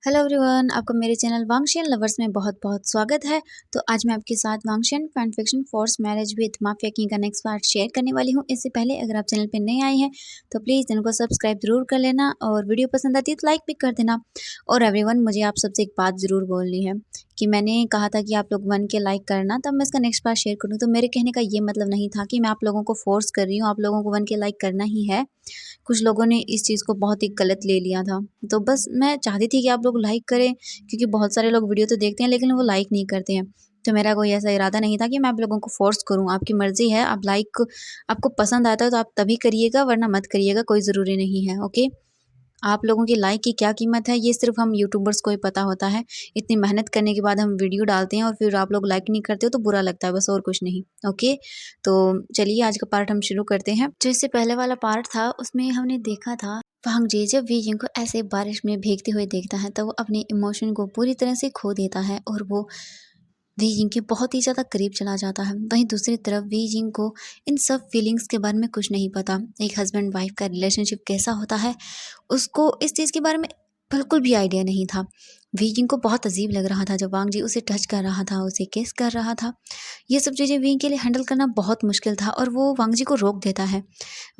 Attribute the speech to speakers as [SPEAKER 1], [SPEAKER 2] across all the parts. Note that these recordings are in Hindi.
[SPEAKER 1] हेलो एवरीवन, आपका मेरे चैनल वांगशियन लवर्स में बहुत बहुत स्वागत है। तो आज मैं आपके साथ Wangxian fan fiction force marriage with mafia king का नेक्स्ट पार्ट शेयर करने वाली हूं। इससे पहले अगर आप चैनल पे नए आए हैं तो प्लीज़ चैनल को सब्सक्राइब जरूर कर लेना और वीडियो पसंद आती है तो लाइक भी कर देना। और एवरीवन, मुझे आप सबसे एक बात ज़रूर बोलनी है कि मैंने कहा था कि आप लोग 1 के लाइक करना तब मैं इसका नेक्स्ट पार्ट शेयर करूँ। तो मेरे कहने का ये मतलब नहीं था कि मैं आप लोगों को फोर्स कर रही हूँ, आप लोगों को 1 के लाइक करना ही है। कुछ लोगों ने इस चीज़ को बहुत ही गलत ले लिया था। तो बस मैं चाहती थी कि आप लोग लाइक करें, क्योंकि बहुत सारे लोग वीडियो तो देखते हैं लेकिन वो लाइक नहीं करते हैं। तो मेरा कोई ऐसा इरादा नहीं था कि मैं आप लोगों को फ़ोर्स करूँ, आपकी मर्ज़ी है। आप लाइक आपको पसंद आता है तो आप तभी करिएगा, वरना मत करिएगा, कोई ज़रूरी नहीं है, ओके? आप लोगों की लाइक की क्या कीमत है ये सिर्फ़ हम यूट्यूबर्स को ही पता होता है। इतनी मेहनत करने के बाद हम वीडियो डालते हैं और फिर आप लोग लाइक नहीं करते हो तो बुरा लगता है, बस और कुछ नहीं, ओके? तो चलिए आज का पार्ट हम शुरू करते हैं। जो इससे पहले वाला पार्ट था उसमें हमने देखा था वांग जी जब वी जिंग को ऐसे बारिश में भीगते हुए देखता है तो वो अपने इमोशन को पूरी तरह से खो देता है और वो वी जिंग के बहुत ही ज़्यादा करीब चला जाता है। वहीं दूसरी तरफ वी जिंग को इन सब फीलिंग्स के बारे में कुछ नहीं पता। एक हस्बैंड वाइफ का रिलेशनशिप कैसा होता है उसको इस चीज़ के बारे में बिल्कुल भी आइडिया नहीं था। वी जिंग को बहुत अजीब लग रहा था जब वांग जी उसे टच कर रहा था, उसे किस कर रहा था। ये सब चीज़ें वी के लिए हैंडल करना बहुत मुश्किल था और वो वांग जी को रोक देता है।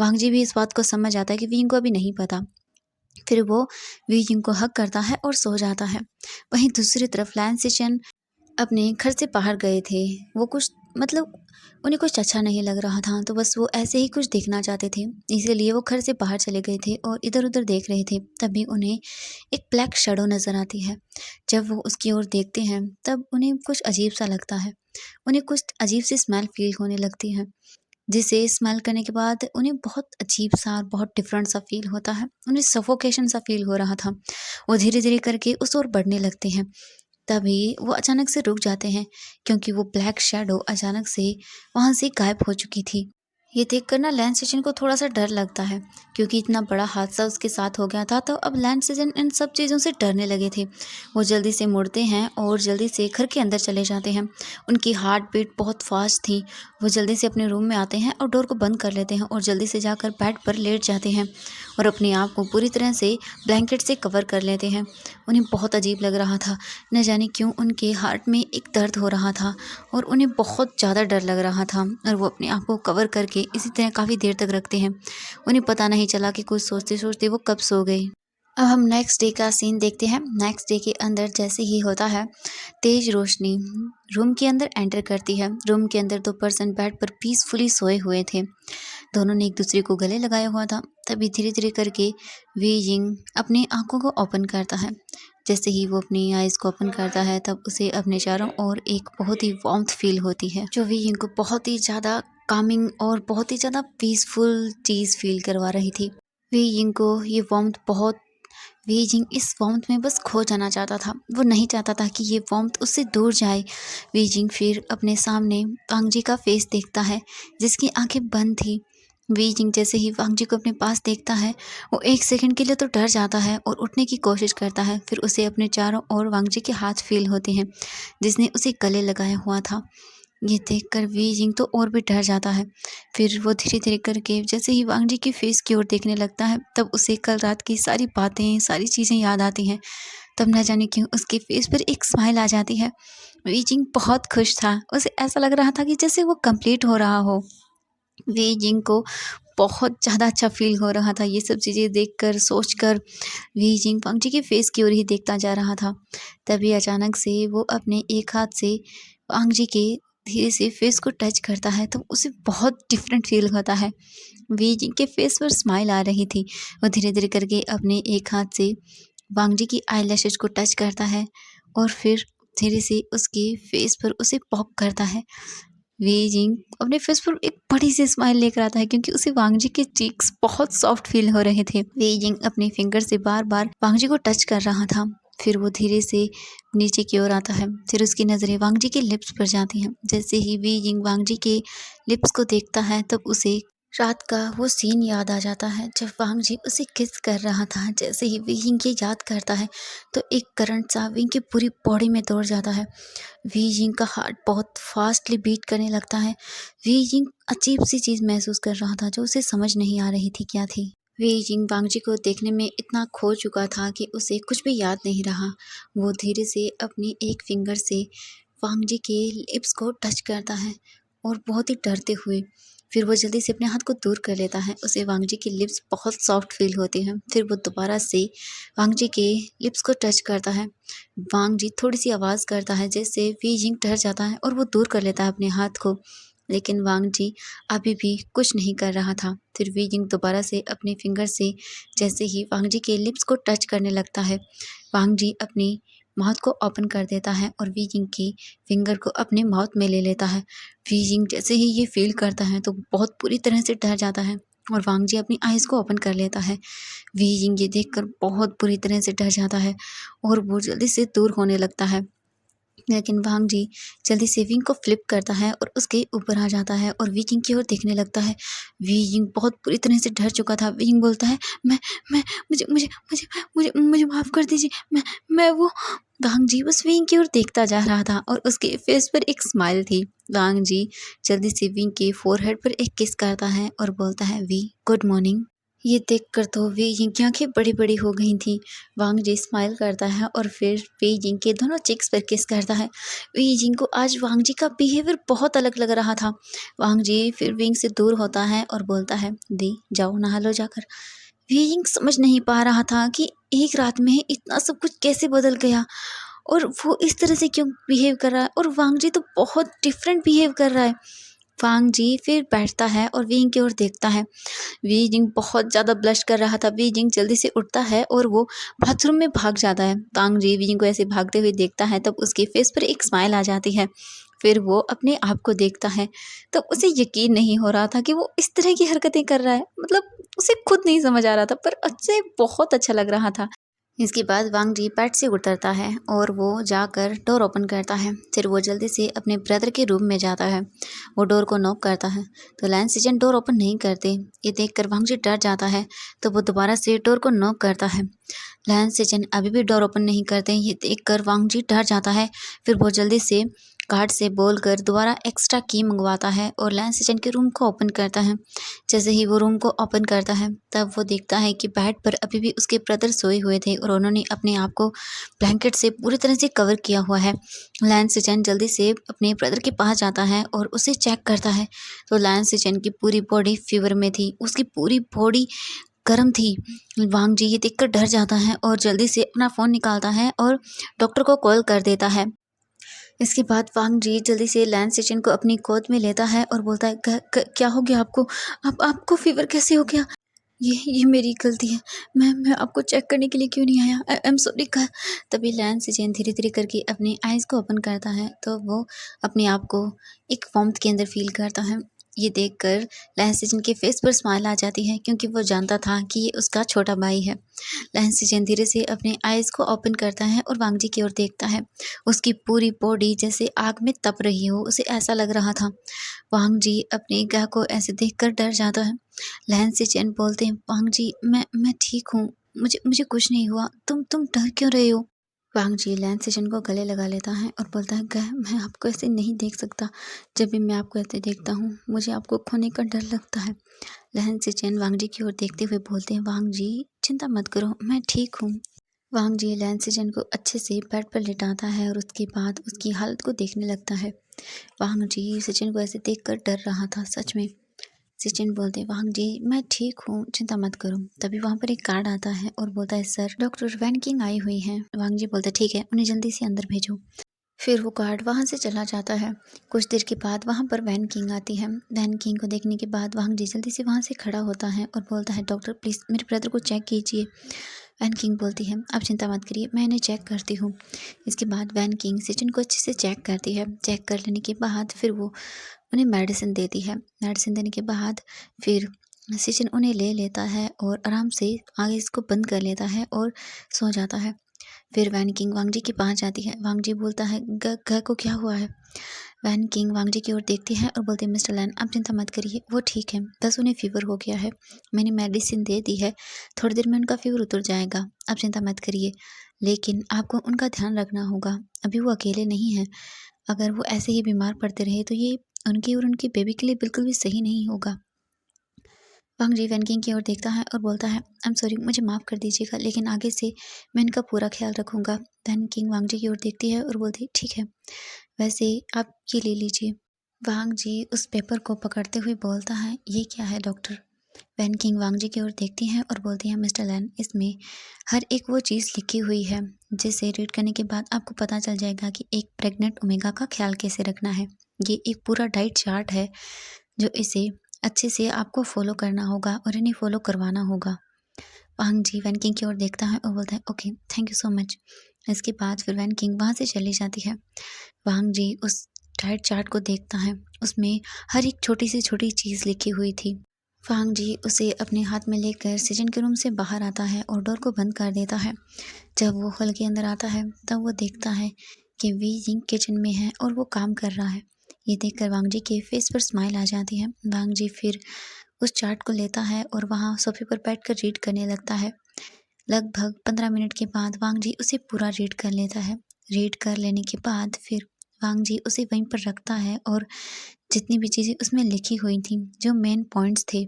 [SPEAKER 1] वांग जी भी इस बात को समझ आता है कि वी को अभी नहीं पता। फिर वो वी जिंग को हक करता है और सो जाता है। वहीं दूसरी तरफ लैन सिशन अपने घर से बाहर गए थे। वो कुछ मतलब उन्हें कुछ अच्छा नहीं लग रहा था, तो बस वो ऐसे ही कुछ देखना चाहते थे। इसीलिए वो घर से बाहर चले गए थे और इधर-उधर देख रहे थे। तभी उन्हें एक ब्लैक शैडो नज़र आती है। जब वो उसकी ओर देखते हैं, तब उन्हें कुछ अजीब-सा लगता है। उन्हें कुछ अजीब-सी स्मेल फ़ील होने लगती है, जिसे स्मेल करने के बाद उन्हें बहुत अजीब-सा और बहुत डिफ़रेंट सा फ़ील होता है। उन्हें सफोकेशन सा फ़ील हो रहा था। वो धीरे-धीरे करके उस ओर बढ़ने लगते हैं। तभी वो अचानक से रुक जाते हैं, क्योंकि वो ब्लैक शैडो अचानक से वहाँ से गायब हो चुकी थी। ये देखकर ना लैंस स्टेशन को थोड़ा सा डर लगता है, क्योंकि इतना बड़ा हादसा उसके साथ हो गया था। तो अब लैंस स्टेशन इन सब चीज़ों से डरने लगे थे। वो जल्दी से मुड़ते हैं और जल्दी से घर के अंदर चले जाते हैं। उनकी हार्ट बीट बहुत फास्ट थी। वो जल्दी से अपने रूम में आते हैं और डोर को बंद कर लेते हैं और जल्दी से जाकर बेड पर लेट जाते हैं और अपने आप को पूरी तरह से ब्लैंकेट से कवर कर लेते हैं। उन्हें बहुत अजीब लग रहा था। न जाने क्यों उनके हार्ट में एक दर्द हो रहा था और उन्हें बहुत ज़्यादा डर लग रहा था और वो अपने आप को कवर करके इसी तरह काफ़ी देर तक रखते हैं। उन्हें पता नहीं चला कि कुछ सोचते-सोचते वो कब सो गए। अब हम नेक्स्ट डे का सीन देखते हैं। नेक्स्ट डे के अंदर जैसे ही होता है, तेज़ रोशनी रूम के अंदर एंटर करती है। रूम के अंदर 2 पर्सन बेड पर पीसफुली सोए हुए थे। दोनों ने एक दूसरे को गले लगाया हुआ था। तभी धीरे-धीरे करके वी यिंग अपनी आँखों को ओपन करता है। जैसे ही वो अपनी आइज़ को ओपन करता है तब उसे अपने चारों ओर एक बहुत ही वार्म्थ फ़ील होती है, जो वी यिंग को बहुत ही ज़्यादा कामिंग और बहुत ही ज़्यादा पीसफुल चीज़ फ़ील करवा रही थी। वी यिंग को ये वार्म्थ बहुत वी जिंग इस वार्म्थ में बस खो जाना चाहता था। वो नहीं चाहता था कि ये वार्म्थ उससे दूर जाए। वी जिंग फिर अपने सामने वांग जी का फेस देखता है, जिसकी आंखें बंद थी। वी जिंग जैसे ही वांग जी को अपने पास देखता है, वो 1 सेकंड के लिए तो डर जाता है और उठने की कोशिश करता है। फिर उसे अपने चारों ओर वांग जी के हाथ फील होते हैं, जिसने उसे गले लगाया हुआ था। ये देखकर वी जिंग तो और भी डर जाता है। फिर वो धीरे-धीरे करके जैसे ही वांग जी के फेस की ओर देखने लगता है, तब उसे कल रात की सारी बातें, सारी चीज़ें याद आती हैं। तब न जाने क्यों उसके फेस पर एक स्माइल आ जाती है। वी जिंग बहुत खुश था। उसे ऐसा लग रहा था कि जैसे वो कंप्लीट हो रहा हो। वी जिंग को बहुत ज़्यादा अच्छा फ़ील हो रहा था। ये सब चीज़ें देखकर, सोचकर वी जिंग वांग जी के फेस की ओर ही देखता जा रहा था। तभी अचानक से वो अपने एक हाथ से वांग जी के धीरे से फेस को टच करता है, तो उसे बहुत डिफरेंट फील होता है। वी जिनके फेस पर स्माइल आ रही थी। वो धीरे-धीरे करके अपने एक हाथ से वांग जी की आईलैशेज़ को टच करता है और फिर धीरे से उसके फेस पर उसे पॉप करता है। वी जिंग अपने फेस पर एक बड़ी सी स्माइल लेकर आता है, क्योंकि उसे वांग जी के चीक्स बहुत सॉफ्ट फील हो रहे थे। वी जिंग अपने फिंगर से बार-बार वांग जी को टच कर रहा था। फिर वो धीरे से नीचे की ओर आता है। फिर उसकी नज़रें वांग जी के लिप्स पर जाती हैं। जैसे ही वी जिंग वांग जी के लिप्स को देखता है, तब उसे रात का वो सीन याद आ जाता है जब वांग जी उसे किस कर रहा था। जैसे ही वी जिंग ये याद करता है, तो एक करंट सा विंग की पूरी बॉडी में दौड़ जाता है। वी जिंग का हार्ट बहुत फास्टली बीट करने लगता है। वी जिंग अजीब सी चीज़ महसूस कर रहा था, जो उसे समझ नहीं आ रही थी क्या थी। वी जिंग वांगजी को देखने में इतना खो चुका था कि उसे कुछ भी याद नहीं रहा। वो धीरे से अपनी एक फिंगर से वांगजी के लिप्स को टच करता है और बहुत ही डरते हुए फिर वो जल्दी से अपने हाथ को दूर कर लेता है। उसे वांगजी की लिप्स बहुत सॉफ्ट फील होती हैं। फिर वो दोबारा से वांगजी के लिप्स को टच करता है। वांगजी थोड़ी सी आवाज़ करता है जिससे वी जिंग डर जाता है और वो दूर कर लेता है अपने हाथ को। लेकिन वांगजी अभी भी कुछ नहीं कर रहा था। फिर वी जिंग दोबारा से अपने फिंगर से जैसे ही वांगजी के लिप्स को टच करने लगता है, वांगजी अपनी माउथ को ओपन कर देता है और वी जिंग की फिंगर को अपने माउथ में ले लेता है। वी जिंग जैसे ही ये फील करता है तो बहुत बुरी तरह से डर जाता है और वांगजी अपनी आइज़ को ओपन कर लेता है। वी जिंग ये देखकर बहुत बुरी तरह से डर जाता है और वो जल्दी से दूर होने लगता है। लेकिन वांगजी जल्दी से विंग को फ्लिप करता है और उसके ऊपर आ जाता है और वी जिंग की ओर देखने लगता है। वी जिंग बहुत बुरी तरह से डर चुका था। वी जिंग बोलता है, मैं मुझे मुझे मुझे मुझे मुझे माफ़ कर दीजिए। मैं वो वांगजी उस विंग की ओर देखता जा रहा था और उसके फेस पर एक स्माइल थी। वांगजी जल्दी से विंग के फोरहेड पर एक किस करता है और बोलता है, वी गुड मॉर्निंग। ये देखकर तो वी जिंग की आंखें बड़ी-बड़ी हो गई थीं। वांगजी स्माइल करता है और फिर वी जिंग के दोनों चिक्स पर किस करता है। वी जिंग को आज वांगजी का बिहेवियर बहुत अलग लग रहा था। वांगजी फिर विंग से दूर होता है और बोलता है, दी जाओ नहा लो जाकर। वी जिंग समझ नहीं पा रहा था कि एक रात में इतना सब कुछ कैसे बदल गया और वो इस तरह से क्यों बिहेव कर रहा है और वांगजी तो बहुत डिफरेंट बिहेव कर रहा है। वांगजी फिर बैठता है और वी जिंग की ओर देखता है। वी जिंग बहुत ज़्यादा ब्लश कर रहा था। वी जिंग जल्दी से उठता है और वो बाथरूम में भाग जाता है। वांगजी वी जिंग को ऐसे भागते हुए देखता है तब उसके फेस पर एक स्माइल आ जाती है। फिर वो अपने आप को देखता है तब उसे यकीन नहीं हो रहा था कि वो इस तरह की हरकतें कर रहा है। मतलब उसे खुद नहीं समझ आ रहा था पर उसे बहुत अच्छा लग रहा था। इसके बाद वांगजी बेड से उतरता है और वो जाकर डोर ओपन करता है। फिर वो जल्दी से अपने ब्रदर के रूम में जाता है। वो डोर को नॉक करता है तो लैन सिजन डोर ओपन नहीं करते। ये देखकर वांगजी डर जाता है तो वो दोबारा से डोर को नॉक करता है। लैन सिजन अभी भी डोर ओपन नहीं करते। ये देखकर वांगजी डर जाता है। फिर वो जल्दी से कार्ड से बोलकर दोबारा एक्स्ट्रा की मंगवाता है और लैन सिजन के रूम को ओपन करता है। जैसे ही वो रूम को ओपन करता है तब वो देखता है कि बेड पर अभी भी उसके ब्रदर सोए हुए थे और उन्होंने अपने आप को ब्लैंकेट से पूरी तरह से कवर किया हुआ है। लैन सिजन जल्दी से अपने ब्रदर के पास जाता है और उसे चेक करता है तो लैन सिजन की पूरी बॉडी फीवर में थी। उसकी पूरी बॉडी गर्म थी। वांगजी ये देखकर डर जाता है और जल्दी से अपना फ़ोन निकालता है और डॉक्टर को कॉल कर देता है। इसके बाद वांगजी जल्दी से लैन सिजन को अपनी गोद में लेता है और बोलता है, क्या हो गया आपको? आपको फीवर कैसे हो गया? ये मेरी गलती है। मैं आपको चेक करने के लिए क्यों नहीं आया? I am sorry. तभी लैन सिजन धीरे-धीरे करके अपनी आइज़ को ओपन करता है तो वो अपने आप को एक वार्मथ के अंदर फ़ील करता है। ये देखकर लैन सिजन के फेस पर स्माइल आ जाती है क्योंकि वो जानता था कि ये उसका छोटा भाई है। लैन सिजन धीरे से अपने आइज़ को ओपन करता है और वांगजी की ओर देखता है। उसकी पूरी बॉडी जैसे आग में तप रही हो, उसे ऐसा लग रहा था। वांगजी अपने ग्रह को ऐसे देखकर डर जाता है। लैन सिजन बोलते हैं, वांगजी मैं ठीक हूँ। मुझे मुझे कुछ नहीं हुआ। तुम डर क्यों रहे हो? वांगजी लैन सिजन को गले लगा लेता है और बोलता है, ग्रह मैं आपको ऐसे नहीं देख सकता। जब भी मैं आपको ऐसे देखता हूँ मुझे आपको खोने का डर लगता है। लैन सिजन वांगजी की ओर देखते हुए बोलते हैं, वांगजी चिंता मत करो, मैं ठीक हूँ। वांगजी लैन सिजन को अच्छे से बेड पर लिटाता है और उसके बाद उसकी हालत को देखने लगता है। वांगजी सचिन को ऐसे देखकर डर रहा था। सच में सचिन बोलते, वांगजी मैं ठीक हूँ, चिंता मत करो। तभी वहाँ पर एक कार्ड आता है और बोलता है, सर डॉक्टर वैन किंग आई हुई हैं। वांगजी बोलता, ठीक है, उन्हें जल्दी से अंदर भेजो। फिर वो गार्ड वहाँ से चला जाता है। कुछ देर के बाद वहाँ पर वैन किंग आती है। वैन किंग को देखने के बाद वांगजी जल्दी से वहाँ से खड़ा होता है और बोलता है, डॉक्टर प्लीज़ मेरे ब्रदर को चेक कीजिए। वैन किंग बोलती है, आप चिंता मत करिए, मैं इन्हें चेक करती हूँ। इसके बाद वैन किंग सचिन को अच्छे से चेक करती है। चेक कर लेने के बाद फिर वो उन्हें मेडिसिन देती है। मेडिसिन देने के बाद फिर सचिन उन्हें ले लेता है और आराम से आगे इसको बंद कर लेता है और सो जाता है। फिर वैन किंग वांगजी के पास जाती है। वांगजी बोलता है, ग को क्या हुआ है? वैन किंग वांगजी की ओर देखती है और बोलती है, मिस्टर लैन आप चिंता मत करिए, वो ठीक है, बस उन्हें फीवर हो गया है। मैंने मेडिसिन दे दी है, थोड़ी देर में उनका फीवर उतर जाएगा, आप चिंता मत करिए। लेकिन आपको उनका ध्यान रखना होगा, अभी वो अकेले नहीं हैं। अगर वो ऐसे ही बीमार पड़ते रहे तो ये उनकी और उनकी बेबी के लिए बिल्कुल भी सही नहीं होगा। वांग जी वैन किंग की ओर देखता है और बोलता है, आई एम सॉरी, मुझे माफ़ कर दीजिएगा, लेकिन आगे से मैं इनका पूरा ख्याल रखूंगा। वैन किंग वांग जी की ओर देखती है और बोलती है, ठीक है, वैसे आप ये ले लीजिए। वांग जी उस पेपर को पकड़ते हुए बोलता है, ये क्या है डॉक्टर? वैन किंग वांग जी की ओर देखती हैं और बोलती हैं, मिस्टर लैन, इसमें हर एक वो चीज़ लिखी हुई है जिसे रीड करने के बाद आपको पता चल जाएगा कि एक प्रेग्नेंट ओमेगा का ख्याल कैसे रखना है। ये एक पूरा डाइट चार्ट है जो इसे अच्छे से आपको फॉलो करना होगा और इन्हें फॉलो करवाना होगा। वांग जी वैन किंग की ओर देखता है और बोलता है, okay, thank you so much. इसके बाद फिर वैन किंग वहाँ से चली जाती है। वांग जी उस डाइट चार्ट को देखता है, उसमें हर एक छोटी से छोटी चीज़ लिखी हुई थी। वांग जी उसे अपने हाथ में लेकर सचिन के रूम से बाहर आता है और डोर को बंद कर देता है। जब वो हॉल के अंदर आता है तब वो देखता है कि वी जिंग किचन में है और वो काम कर रहा है। ये देखकर वांग जी के फेस पर स्माइल आ जाती है। वांग जी फिर उस चार्ट को लेता है और वहाँ सोफे पर बैठकर रीड करने लगता है। लगभग 15 मिनट के बाद वांग जी उसे पूरा रीड कर लेता है। रीड कर लेने के बाद फिर वांग जी उसे वहीं पर रखता है और जितनी भी चीज़ें उसमें लिखी हुई थी, जो मेन पॉइंट्स थे,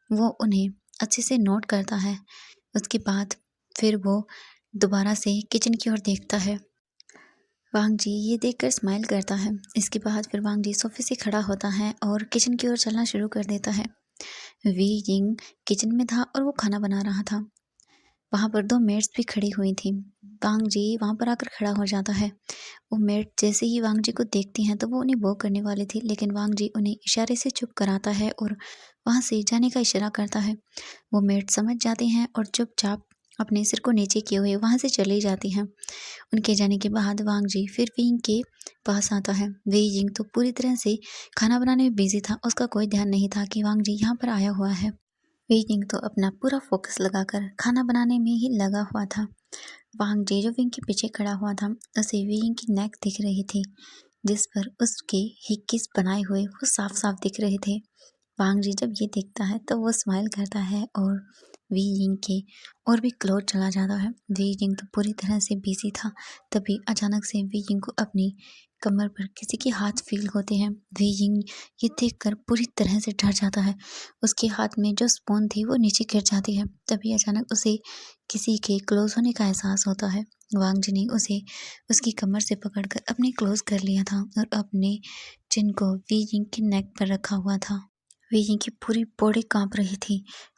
[SPEAKER 1] वो उन्हें अच्छे से नोट करता है। उसके बाद फिर वो दोबारा से किचन की ओर देखता है। वांग जी ये देखकर स्माइल करता है। इसके बाद फिर वांग जी सोफे से खड़ा होता है और किचन की ओर चलना शुरू कर देता है। वी यिंग किचन में था और वो खाना बना रहा था। वहाँ पर 2 मेड्स भी खड़ी हुई थी। वांग जी वहाँ पर आकर खड़ा हो जाता है। वो मेड जैसे ही वांग जी को देखती हैं तो वो उन्हें वो करने वाली थी, लेकिन वांग जी उन्हें इशारे से चुप कराता है और वहाँ से जाने का इशारा करता है। वो मेड समझ जाती हैं और चुपचाप अपने सिर को नीचे किए हुए वहाँ से चली जाती हैं। उनके जाने के बाद वांग जी फिर विंग के पास आता है। वे यिंग तो पूरी तरह से खाना बनाने में बिजी था। उसका कोई ध्यान नहीं था कि वांग जी यहाँ पर आया हुआ है। वे यिंग तो अपना पूरा फोकस लगाकर खाना बनाने में ही लगा हुआ था। वांग जी जो विंग के पीछे खड़ा हुआ था, उसे विंग की नेक दिख रही थी, जिस पर उसके ही किस बनाए हुए वो साफ साफ दिख रहे थे। वांग जी जब ये देखता है तो वो स्माइल करता है और वी यिंग के और भी क्लोज चला जाता है। वी यिंग तो पूरी तरह से बिजी था। तभी अचानक से वी यिंग को अपनी कमर पर किसी के हाथ फील होते हैं। वी यिंग ये देखकर पूरी तरह से डर जाता है। उसके हाथ में जो स्पून थी वो नीचे गिर जाती है। तभी अचानक उसे किसी के क्लोज होने का एहसास होता है। वांग जी ने उसे उसकी कमर से पकड़कर अपने क्लोज कर लिया था और अपने चिन को वी यिंग की नेक पर रखा हुआ था। वी यिंग की पूरी बॉडी कांप रही थी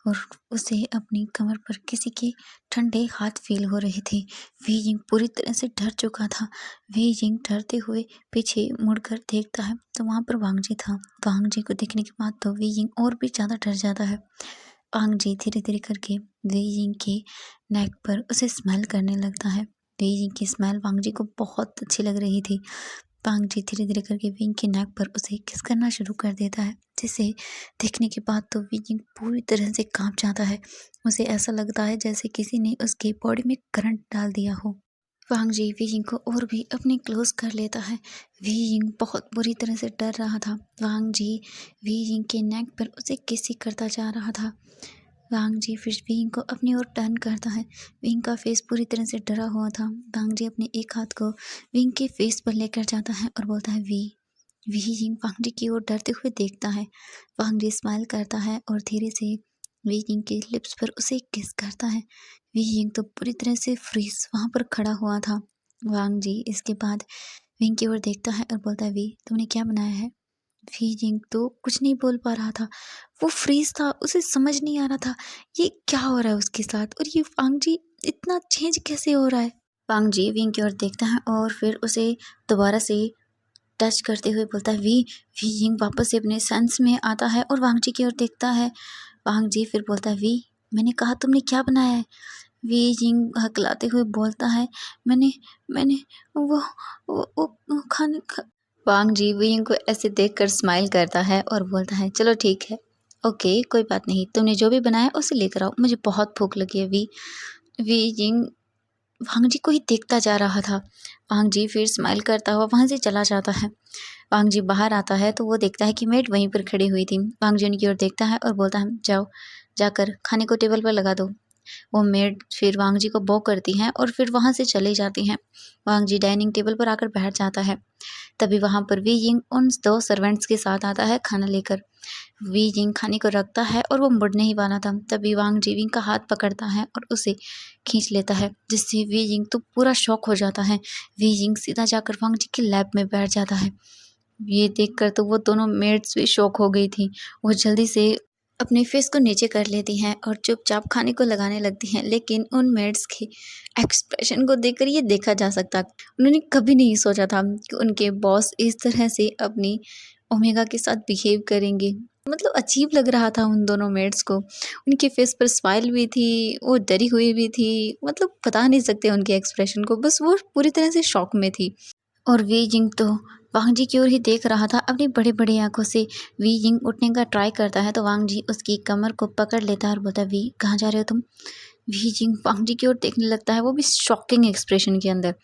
[SPEAKER 1] और उसे अपनी कमर पर किसी के ठंडे हाथ फील हो रहे थे। वी यिंग पूरी तरह से डर चुका था। वी यिंग डरते हुए पीछे मुड़कर देखता है तो वहाँ पर वांग जी था। वांग जी को देखने के बाद तो वी यिंग और भी ज़्यादा डर जाता है। वांग जी धीरे धीरे करके वी यिंग के नेक पर उसे स्मेल करने लगता है। वी यिंग की स्मेल वांग जी को बहुत अच्छी लग रही थी। वांग जी धीरे धीरे करके विंग के नेक पर उसे किस करना शुरू कर देता है, जिसे देखने के बाद तो विंग पूरी तरह से कांप जाता है। उसे ऐसा लगता है जैसे किसी ने उसके बॉडी में करंट डाल दिया हो। वांग जी विंग को और भी अपने क्लोज कर लेता है। विंग बहुत बुरी तरह से डर रहा था। वांग जी विंग के नेक पर उसे किस करता जा रहा था। वांग जी फिर विंग को अपनी ओर टर्न करता है। विंग का फेस पूरी तरह से डरा हुआ था। वांग जी अपने एक हाथ को विंग के फेस पर लेकर जाता है और बोलता है, वी यिंग वांग जी की ओर डरते हुए देखता है। वांग जी स्माइल करता है और धीरे से वी यिंग के लिप्स पर उसे किस करता है। वी यिंग तो पूरी तरह से फ्रीज वहाँ पर खड़ा हुआ था। वांग जी इसके बाद विंग की ओर देखता है और बोलता है, वी तुमने क्या बनाया है? वी यिंग तो कुछ नहीं बोल पा रहा था। वो फ्रीज था, उसे समझ नहीं आ रहा था ये क्या हो रहा है उसके साथ और ये वांग जी इतना चेंज कैसे हो रहा है। वांग जी विंग की ओर देखता है और फिर उसे दोबारा से टच करते हुए बोलता है, वी यिंग वापस से अपने सेंस में आता है और वांग जी की ओर देखता है। वांग जी फिर बोलता है, वी मैंने कहा तुमने क्या बनाया है? वी यिंग हकलाते हुए बोलता है, मैंने मैंने वो खाने खा। वांग जी विंग को ऐसे देखकर स्माइल करता है और बोलता है, चलो ठीक है, ओके, कोई बात नहीं, तुमने जो भी बनाया उसे लेकर आओ, मुझे बहुत भूख लगी है। वी यिंग वांग जी को ही देखता जा रहा था। वांग जी फिर स्माइल करता हुआ वहाँ से चला जाता है। वांग जी बाहर आता है तो वो देखता है कि मेड वहीं पर खड़ी हुई थी। वांग जी उनकी ओर देखता है और बोलता है, जाओ जाकर खाने को टेबल पर लगा दो। वो मेड फिर वांग जी को बो करती हैं और फिर वहाँ से चली जाती हैं। वांग जी डाइनिंग टेबल पर आकर बैठ जाता है। तभी वहाँ पर वी यिंग उन 2 सर्वेंट्स के साथ आता है खाना लेकर। वी जिंग खाने को रखता है और वो मुड़ नहीं पाना था। तभी वांग जी विंग का हाथ पकड़ता है और उसे खींच लेता है, जिससे वी जिंग तो पूरा शॉक हो जाता है। वी जिंग सीधा जाकर वांग जी के लैब में बैठ जाता है। ये देखकर तो वो दोनों मेड्स भी शॉक हो गई थी। वो जल्दी से अपने फेस को नीचे कर लेती हैं और चुपचाप खाने को लगाने लगती हैं, लेकिन उन मेड्स के एक्सप्रेशन को देखकर ये देखा जा सकता, उन्होंने कभी नहीं सोचा था कि उनके बॉस इस तरह से अपनी ओमेगा के साथ बिहेव करेंगे। मतलब अजीब लग रहा था उन दोनों मेड्स को। उनके फेस पर स्माइल भी थी, वो डरी हुई भी थी, मतलब बता नहीं सकते उनके एक्सप्रेशन को, बस वो पूरी तरह से शॉक में थी। और वी जिंग तो वांग जी की ओर ही देख रहा था अपनी बड़ी बड़ी आंखों से। वी जिंग उठने का ट्राई करता है तो वांग जी उसकी कमर को पकड़ लेता है और बोलता है, वी कहाँ जा रहे हो तुम? वी जिंग वांग जी की ओर देखने लगता है, वो भी शॉकिंग एक्सप्रेशन के अंदर।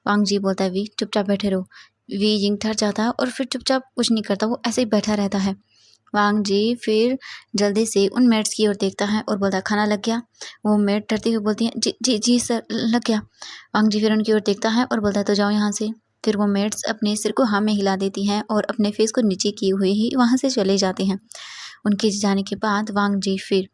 [SPEAKER 1] वांग जी बोलता है, वी चुपचाप बैठे रहो। वी जिंग थक जाता है और फिर चुपचाप कुछ नहीं करता, वो ऐसे ही बैठा रहता है। वांग जी फिर जल्दी से उन मेड्स की ओर देखता है और बोलता है, खाना लग गया? वो मेड डरती हुई बोलती है, जी जी जी सर, लग गया। वांग जी फिर उनकी ओर देखता है और बोलता है, तो जाओ यहाँ से। फिर वो मेड्स अपने सिर को हाँ में हिला देती हैं और अपने फेस को नीचे किए हुए ही वहाँ से चले जाते हैं। उनके जाने के बाद वांग जी फिर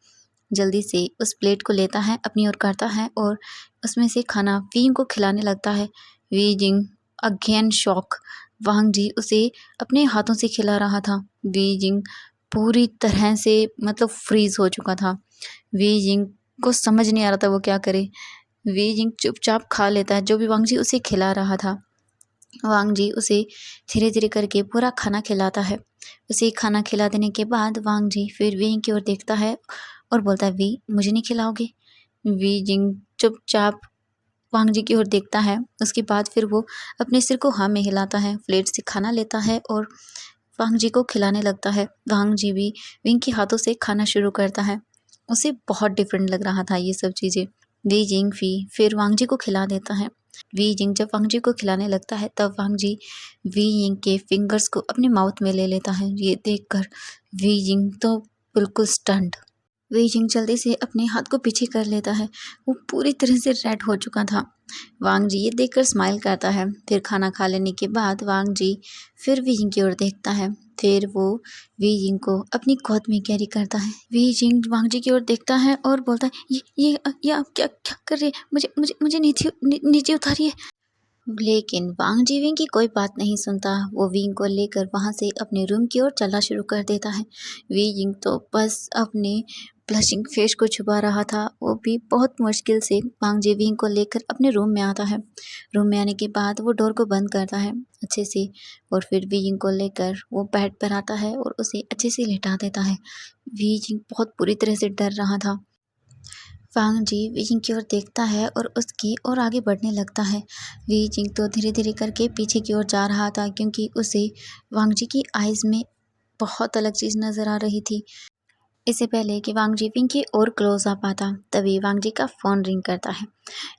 [SPEAKER 1] जल्दी से उस प्लेट को लेता है, अपनी ओर करता है और उसमें से खाना वी को खिलाने लगता है। Wei Ying again shock. Wang Ji उसे अपने हाथों से खिला रहा था। वी जिंग पूरी तरह से मतलब फ्रीज हो चुका था। वी जिंग को समझ नहीं आ रहा था वो क्या करे। वी जिंग चुपचाप खा लेता है जो भी वांग जी उसे खिला रहा था। वांग जी उसे धीरे धीरे करके पूरा खाना खिलाता है। उसे खाना खिला देने के बाद वांग जी फिर वी की ओर देखता है और बोलता है, वी मुझे नहीं खिलाओगे? वी जिंग चुपचाप वांग जी की ओर देखता है। उसके बाद फिर वो अपने सिर को हाँ में हिलाता है, प्लेट से खाना लेता है और वांग जी को खिलाने लगता है। वांग जी भी विंग के हाथों से खाना शुरू करता है। उसे बहुत डिफरेंट लग रहा था ये सब चीज़ें। वी जिंग फिर वांग जी को खिला देता है। वी जिंग जब वांग जी को खिलाने लगता है तब वांग जी वी जिंग के फिंगर्स को अपने माउथ में ले लेता है। ये देखकर वी जिंग तो बिल्कुल स्टन्ड। वी जिंग जल्दी से अपने हाथ को पीछे कर लेता है। वो पूरी तरह से रेड हो चुका था। वांग जी ये देखकर स्माइल करता है। फिर खाना खा लेने के बाद वांग जी फिर वी जिंग की ओर देखता है। फिर वो वी जिंग को अपनी गोद में कैरी करता है। वी जिंग वांग जी की ओर देखता है और बोलता है, ये आप क्या क्या कर रहे हैं? मुझे मुझे मुझे नीचे उतारिए। लेकिन वांग जी विंग की कोई बात नहीं सुनता। वो विंग को लेकर वहाँ से अपने रूम की ओर चलना शुरू कर देता है। वी जिंग तो बस अपने ब्लशिंग फेस को छुपा रहा था। वो भी बहुत मुश्किल से वांग जी विंग को लेकर अपने रूम में आता है। रूम में आने के बाद वो डोर को बंद करता है अच्छे से और फिर वी जिंग को लेकर वो बेड पर आता है और उसे अच्छे से लिटा देता है। वी जिंग बहुत बुरी तरह से डर रहा था। वांग जी वी जिंग की ओर देखता है और उसकी ओर आगे बढ़ने लगता है। वी जिंग तो धीरे धीरे करके पीछे की ओर जा रहा था क्योंकि उसे वांग जी की आइज़ में बहुत अलग चीज़ नज़र आ रही थी। इससे पहले कि वांग जी विंग की ओर क्लोज आ पाता तभी वांग जी का फ़ोन रिंग करता है।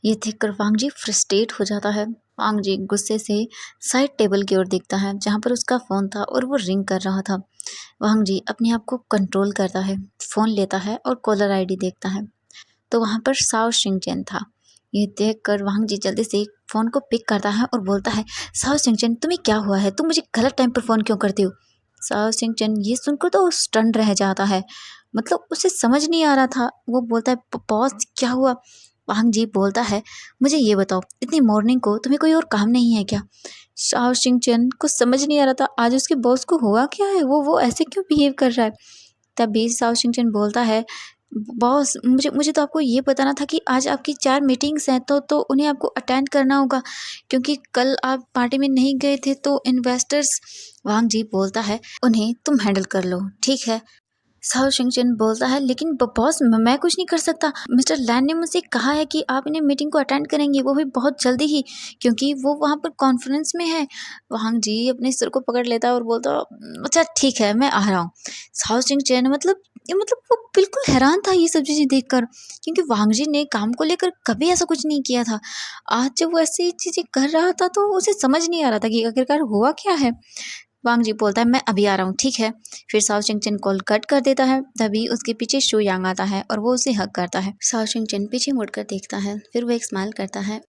[SPEAKER 1] ये देखकर वांग जी फ्रस्ट्रेट हो जाता है। वांग जी गुस्से से साइड टेबल की ओर देखता है जहाँ पर उसका फ़ोन था और वो रिंग कर रहा था। वांग जी अपने आप को कंट्रोल करता है, फ़ोन लेता है और कॉलर आईडी देखता है तो वहाँ पर साओ शिंगचैन था। ये देखकर वांग जी जल्दी से फ़ोन को पिक करता है और बोलता है, साओ शिंगचैन तुम्हें क्या हुआ है? तुम मुझे गलत टाइम पर फ़ोन क्यों करते हो? साओ शिंगचैन ये सुनकर तो स्टन रह जाता है। मतलब उसे समझ नहीं आ रहा था। वो बोलता है, बॉस क्या हुआ? वांग जी बोलता है, मुझे ये बताओ इतनी मॉर्निंग को तुम्हें कोई और काम नहीं है क्या? साओ शिंगचैन को समझ नहीं आ रहा था आज उसके बॉस को हुआ क्या है, वो ऐसे क्यों बिहेव कर रहा है। तभी साओ शिंगचैन बोलता है, बॉस मुझे मुझे तो आपको ये बताना था कि आज आपकी 4 मीटिंग्स हैं तो उन्हें आपको अटेंड करना होगा क्योंकि कल आप पार्टी में नहीं गए थे तो इन्वेस्टर्स। वांग जी बोलता है, उन्हें तुम हैंडल कर लो, ठीक है। साओ शिंगचैन बोलता है, लेकिन बॉस मैं कुछ नहीं कर सकता। मिस्टर लैन ने मुझसे कहा है कि आप इन्हें मीटिंग को अटेंड करेंगे, वो भी बहुत जल्दी ही, क्योंकि वो वहाँ पर कॉन्फ्रेंस में है। वांग जी अपने सिर को पकड़ लेता है और बोलता, अच्छा ठीक है मैं आ रहा हूँ। साओ शिंगचैन मतलब वो बिल्कुल हैरान था ये सब चीज़ें देखकर, क्योंकि वांग जी ने काम को लेकर कभी ऐसा कुछ नहीं किया था। आज जब वो ऐसी चीज़ें कर रहा था तो उसे समझ नहीं आ रहा था कि आखिरकार हुआ क्या है। वांग जी बोलता है, मैं अभी आ रहा हूँ, ठीक है। फिर साओ शिंगचैन कॉल कट कर देता है। तभी उसके पीछे शू यांग आता है और वो उसे हग करता है। साओ शिंगचैन पीछे मुड़कर देखता है, फिर वो एक स्माइल करता है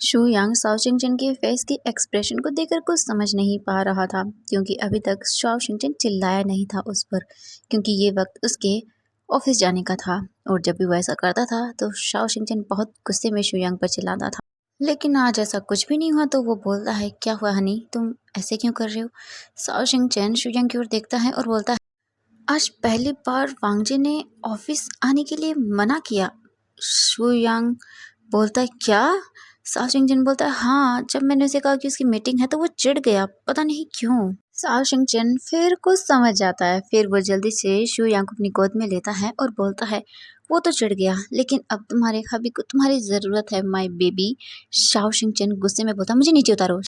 [SPEAKER 1] शू यांग शाओ शिंगचन के फेस की एक्सप्रेशन को देखकर कुछ समझ नहीं पा रहा था, क्योंकि अभी तक शाओ शिंगचन चिल्लाया नहीं था उस पर, क्योंकि ये वक्त उसके ऑफिस जाने का था। और जब भी वो ऐसा करता था तो शाओ शिंगचन बहुत गुस्से में शू यांग पर चिल्लाता था। लेकिन आज ऐसा कुछ भी नहीं हुआ, तो वो बोलता है, क्या हुआ हनी, तुम ऐसे क्यों कर रहे हो? शाओ शिंगचन शू यांग की ओर देखता है और बोलता है, आज पहली बार वांगजे ने ऑफिस आने के लिए मना किया। शू यांग बोलता है, क्या? शाओ शिंगचन बोलता है, हाँ, जब मैंने उसे कहा कि उसकी मीटिंग है तो वो चिढ़ गया, पता नहीं क्यों। शाओ शिंगचन फिर कुछ समझ जाता है, फिर वो जल्दी से शू यांग को अपनी गोद में लेता है और बोलता है, वो तो चिढ़ गया, लेकिन अब तुम्हारे हबी को तुम्हारी जरूरत है, माय बेबी। शाओ शिंगचन गुस्से में बोलता, मुझे नीचे उतारो।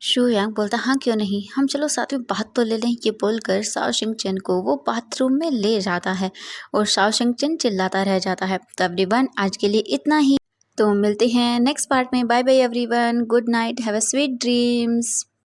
[SPEAKER 1] शू यांग बोलता, हाँ क्यों नहीं, हम चलो साथ में बात तो ले लें। ये बोलकर शाओ शिंगचन को वो बाथरूम में ले जाता है और शाओ शिंगचन चिल्लाता रह जाता है। तो एवरीवन, आज के लिए इतना ही। तो मिलते हैं नेक्स्ट पार्ट में। Bye bye everyone, good night, have a sweet dreams.